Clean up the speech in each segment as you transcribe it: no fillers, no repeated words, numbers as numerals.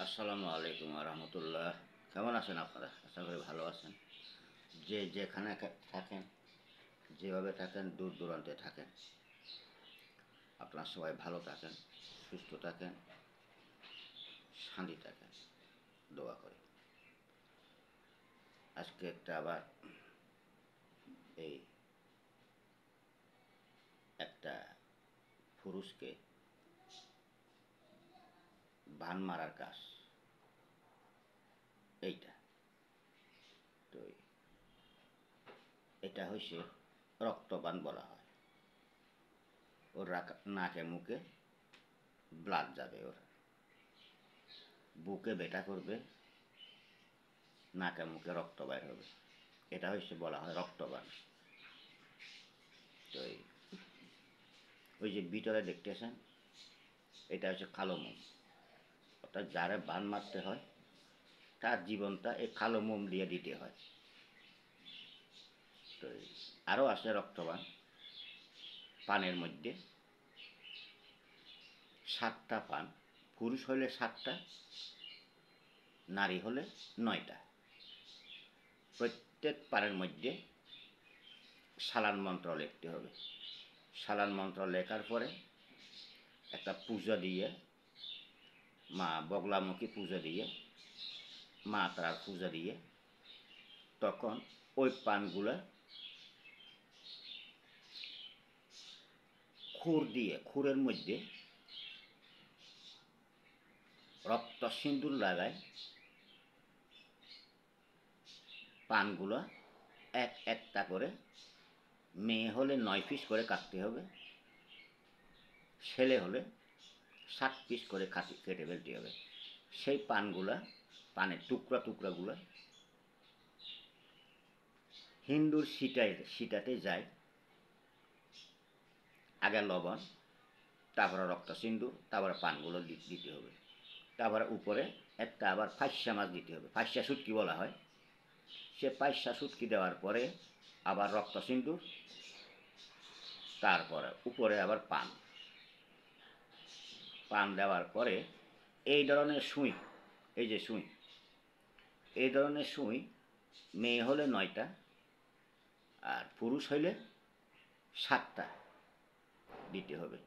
আসসালামু আলাইকুম রহমতুল্লাহ। কেমন আছেন আপনারা? আশা করি ভালো আছেন। যে যেখানে থাকেন, যেভাবে থাকেন, দূর দূরান্তে থাকেন, আপনারা সবাই ভালো থাকেন, সুস্থ থাকেন, শান্তি থাকেন, দোয়া করি। আজকে আবার এই একটা পুরুষকে বান মারার কাজ, এইটা তো এটা হয়েছে রক্তবান বলা হয়। ওর নাকে মুখে ব্লাড যাবে, ওর বুকে ব্যথা করবে, নাকে মুখে রক্ত বাইর হবে। এটা হচ্ছে বলা হয় রক্তবান। তো ওই যে ভিতরে দেখতেছেন, এটা হচ্ছে কালো মোম। অর্থাৎ যারা বান মারতে হয় তার জীবনটা এই কালো মোম দিয়ে দিতে হয়। তো আরও আছে রক্তবান। পানের মধ্যে 7টা পান, পুরুষ হলে 7টা, নারী হলে 9টা। প্রত্যেক পানের মধ্যে সালান মন্ত্র লিখতে হবে। সালান মন্ত্র লেখার পরে একটা পূজা দিয়ে, মা বগলামুখী পূজা দিয়ে, মা তারার পূজা দিয়ে, তখন ওই পানগুলা খুর দিয়ে, খুরের মধ্যে রক্ত সিন্দুর লাগায় পানগুলো এক একটা করে, মেয়ে হলে 9 পিস করে কাটতে হবে, ছেলে হলে 7 পিস করে কেটে ফেলতে হবে। সেই পানগুলা, পানের টুকরাগুলা হিন্দুর সিটাতে যায়। আগে লবণ, তারপরে রক্ত সিন্দুর, তারপরে পানগুলো দিতে হবে। তারপরে উপরে একটা আবার ফাঁসা মাছ দিতে হবে, ফাঁসা শুটকি বলা হয়। সে ফাঁসা শুটকি দেওয়ার পরে আবার রক্ত সিন্দুর, তারপরে উপরে আবার পান দেওয়ার পরে এই ধরনের সুই, এই যে সুই, এই ধরনের সুই মেয়ে হলে 9টা আর পুরুষ হইলে 7টা দিতে হবে।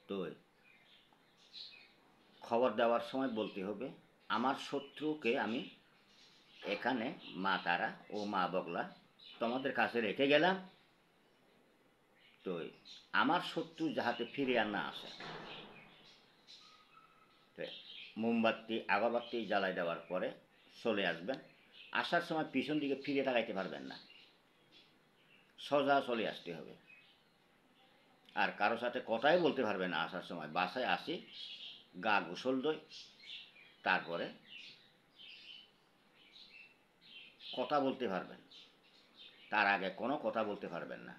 তো খবর দেওয়ার সময় বলতে হবে, আমার শত্রুকে আমি এখানে মা তারা ও মা বগলা তোমাদের কাছে রেখে গেলাম, তো আমার শত্রু যাহাতে ফিরে আর না আসে। তো মোমবাতি আগরবাতি জ্বালাই দেওয়ার পরে চলে আসবেন। আসার সময় পিছন দিকে ফিরে তাকাইতে পারবেন না, সোজা চলে আসতে হবে। আর কারো সাথে কথাই বলতে পারবে না। আসার সময় বাসায় আসি, গা গোসল দই, তারপরে কথা বলতে পারবেন, তার আগে কোনো কথা বলতে পারবেন না।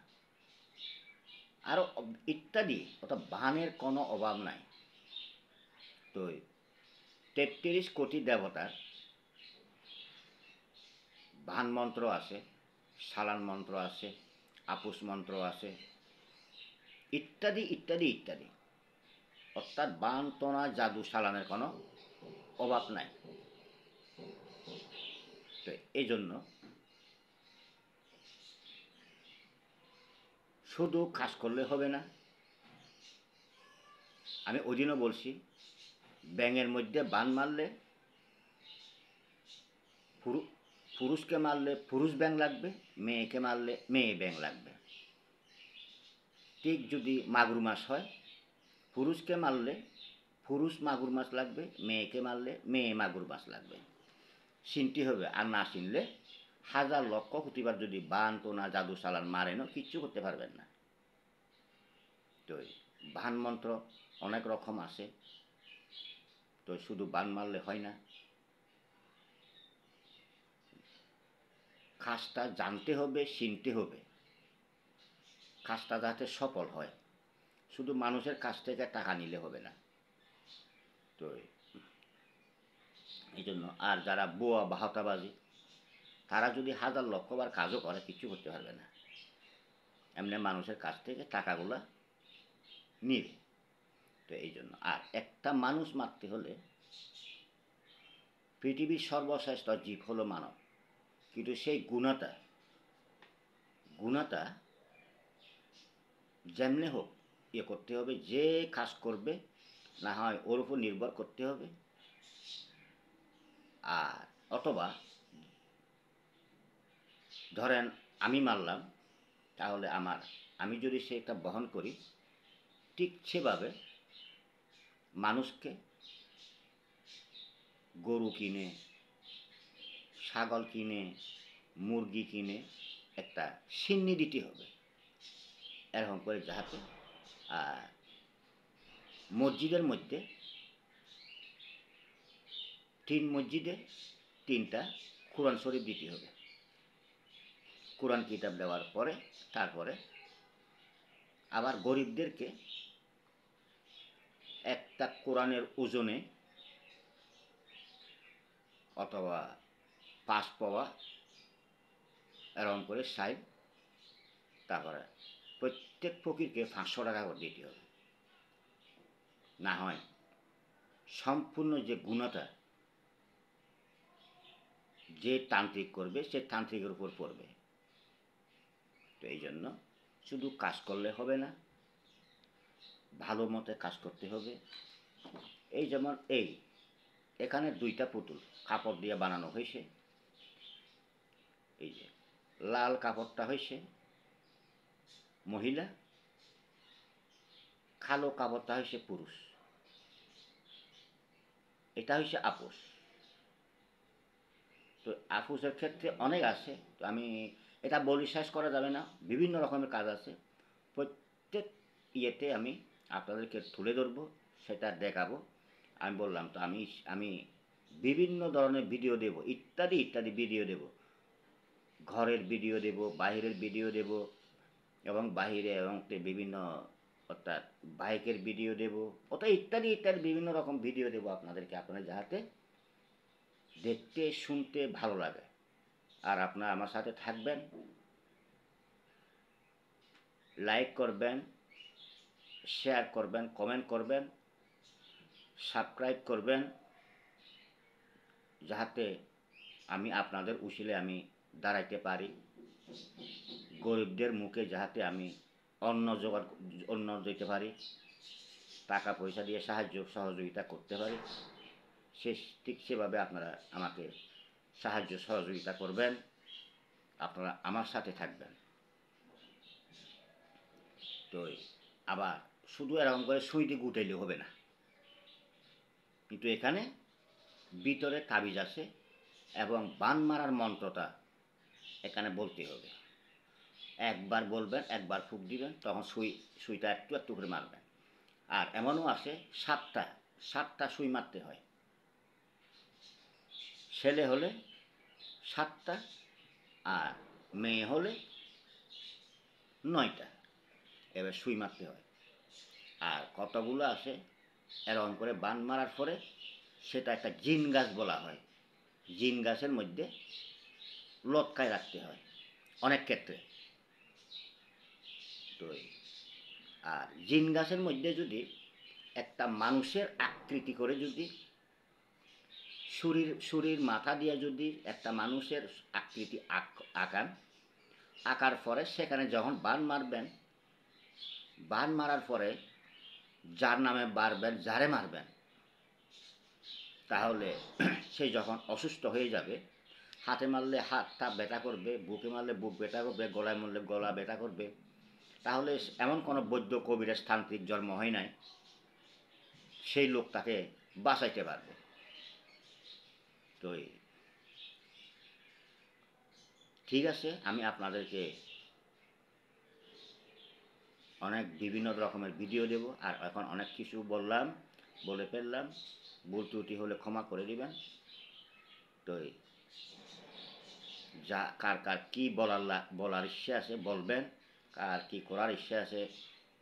আরও ইত্যাদি, অর্থাৎ বানের কোনো অভাব নাই। তো 33 কোটি দেবতার বান মন্ত্র আছে, সালান মন্ত্র আছে, আপুস মন্ত্র আছে, ইত্যাদি ইত্যাদি ইত্যাদি। অর্থাৎ বান তোনা জাদু সালানের কোনো অভাব নাই। তো এই জন্য শুধু কাজ করলে হবে না। আমি ওই দিনও বলছি, ব্যাঙের মধ্যে বান মারলে পুরুষকে মারলে পুরুষ ব্যাঙ লাগবে, মেয়েকে মারলে মেয়ে ব্যাঙ লাগবে। ঠিক যদি মাগুর মাছ হয়, পুরুষকে মারলে পুরুষ মাগুর মাছ লাগবে, মেয়েকে মারলে মেয়ে মাগুর মাছ লাগবে। চিনতে হবে। আর না চিনলে 1000 লক্ষ প্রতিবার যদি বান তোনা জাদু সালান মারেনও কিচ্ছু করতে পারবেন না। তো বান মন্ত্র অনেক রকম আছে, তো শুধু বান মারলে হয় না। কাজটা জানতে হবে, চিনতে হবে, কাজটা যাতে সফল হয়। শুধু মানুষের কাছ থেকে টাকা নিলে হবে না। তো এই জন্য আর যারা বোয়া বাহতাবাজি, তারা যদি 1000 লক্ষবার কাজও করে কিচ্ছু করতে পারবে না। এমনি মানুষের কাছ থেকে টাকাগুলো নিবে। তো এই জন্য আর একটা মানুষ মারতে হলে পৃথিবীর সর্বশ্রেষ্ঠ জীব হলো মানব, কিন্তু সেই গুণাটা যেমনি হোক ইয়ে করতে হবে, যে কাজ করবে না হয় ওর উপর নির্ভর করতে হবে। আর অথবা ধরেন আমি মারলাম, তাহলে আমি যদি সেটা বহন করি, ঠিক সেভাবে মানুষকে গরু কিনে, ছাগল কিনে, মুরগি কিনে একটা সিন্নি দিতে হবে, এরকম করে যাহাতে মসজিদের মধ্যে মসজিদে 3টা কোরআন শরীফ দিতে হবে। কোরআন কিতাব দেওয়ার পরে তারপরে আবার গরিবদেরকে একটা কোরআনের ওজনে অথবা 5 পাওয়া এরকম করে সাইড, তারপরে প্রত্যেক ফকিরকে 500 টাকা করে দিতে হবে। না হয় সম্পূর্ণ যে গুণাটা যে তান্ত্রিক করবে সে তান্ত্রিকের উপর পড়বে। তো এই জন্য শুধু কাজ করলে হবে না, ভালো মতে কাজ করতে হবে। এই যেমন এখানে 2টা পুতুল কাপড় দিয়ে বানানো হয়েছে। এই যে লাল কাপড়টা হয়েছে মহিলা, কালো কাপড়টা হয়েছে পুরুষ। এটা হচ্ছে আপোষ। তো আপোষের ক্ষেত্রে অনেক আছে, তো আমি এটা বলি শেষ করা যাবে না, বিভিন্ন রকমের কাজ আছে। প্রত্যেক ইয়েতে আমি আপনাদেরকে তুলে ধরবো, সেটা দেখাবো। আমি বললাম তো আমি বিভিন্ন ধরনের ভিডিও দেব, ইত্যাদি ইত্যাদি ভিডিও দেব। ঘরের ভিডিও দেব, বাহিরের ভিডিও দেব, এবং বাহিরে এবং বিভিন্ন অর্থাৎ বাইকের ভিডিও দেব, অর্থাৎ ইত্যাদি ইত্যাদি বিভিন্ন রকম ভিডিও দেব আপনাদেরকে, আপনারা যাহাতে দেখতে শুনতে ভালো লাগে। আর আপনারা আমার সাথে থাকবেন, লাইক করবেন, শেয়ার করবেন, কমেন্ট করবেন, সাবস্ক্রাইব করবেন, যাহাতে আমি আপনাদের উশিলে আমি দাঁড়াইতে পারি, গরিবদের মুখে যাহাতে আমি অন্ন দিতে পারি, টাকা পয়সা দিয়ে সাহায্য সহযোগিতা করতে পারি। ঠিক সেভাবে আপনারা আমাকে সাহায্য সহযোগিতা করবেন, আপনারা আমার সাথে থাকবেন। তো আবার শুধু এরকম করে সুইটি গুটাইলে হবে না, কিন্তু এখানে ভিতরে তাবিজ আছে এবং বান মারার মন্ত্রটা এখানে বলতে হবে। একবার বলবেন, একবার ফুঁক দিবেন, তখন সুইটা একটু একটু করে মারবেন। আর এমনও আছে 7টা সুই মারতে হয়। ছেলে হলে 7টা আর মেয়ে হলে 9টা, এবার সুই মারতে হয়। আর কতগুলো আছে এরকম করে বান মারার পরে সেটা একটা জিন গাছ বলা হয়, জিন গাছের মধ্যে লটকায় রাখতে হয় অনেক ক্ষেত্রে। তো আর জিন গাছের মধ্যে যদি একটা মানুষের আকৃতি করে যদি শরীর মাথা দিয়ে যদি একটা মানুষের আকৃতি আঁকার পরে সেখানে যখন বান মারবেন, বান মারার পরে যার নামে যারে মারবেন, তাহলে সে যখন অসুস্থ হয়ে যাবে, হাতে মারলে হাতটা ব্যথা করবে, বুকে মারলে বুক ব্যথা করবে, গলায় মারলে গলা ব্যথা করবে, তাহলে এমন কোনো বৈদ্য কবিরাজ তান্ত্রিক জন্ম হয় নাই, সেই লোক তাকে বাঁচাইতে পারবে। তো ঠিক আছে, আমি আপনাদেরকে অনেক বিভিন্ন রকমের ভিডিও দেব। আর এখন অনেক কিছু বলে ফেললাম, ভুল ত্রুটি হলে ক্ষমা করে দিবেন। তো কার কী বলার ইচ্ছে আছে বলবেন, কার কী করার ইচ্ছে আছে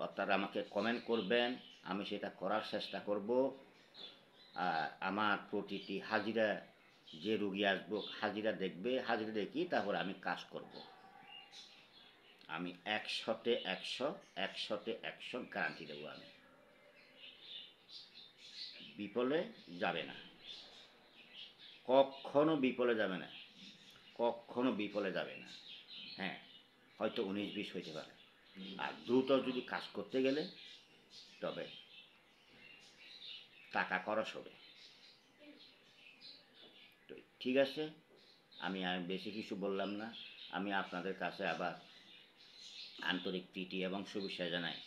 অর্থাৎ আমাকে কমেন্ট করবেন, আমি সেটা করার চেষ্টা করব। আর আমার প্রতিটি হাজিরা যে রুগী আসবো হাজিরা দেখবে, হাজিরা দেখি তারপরে আমি কাজ করব। আমি 100-তে 100 গ্যারান্টি দেবো আমি। বিফলে যাবে না, কখনো বিফলে যাবে না, কখনো বিফলে যাবে না। হ্যাঁ, হয়তো 19-20 হইতে পারে, আর দ্রুত যদি কাজ করতে গেলে তবে টাকা খরচ হবে। তো ঠিক আছে, আমি আর বেশি কিছু বললাম না। আমি আপনাদের কাছে আবার আন্তরিক প্রীতি এবং শুভেচ্ছা জানাই।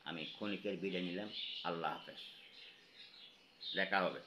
আমি ক্ষণিকের বিদায় নিলাম। আল্লাহ হাফেজ, দেখা হবে।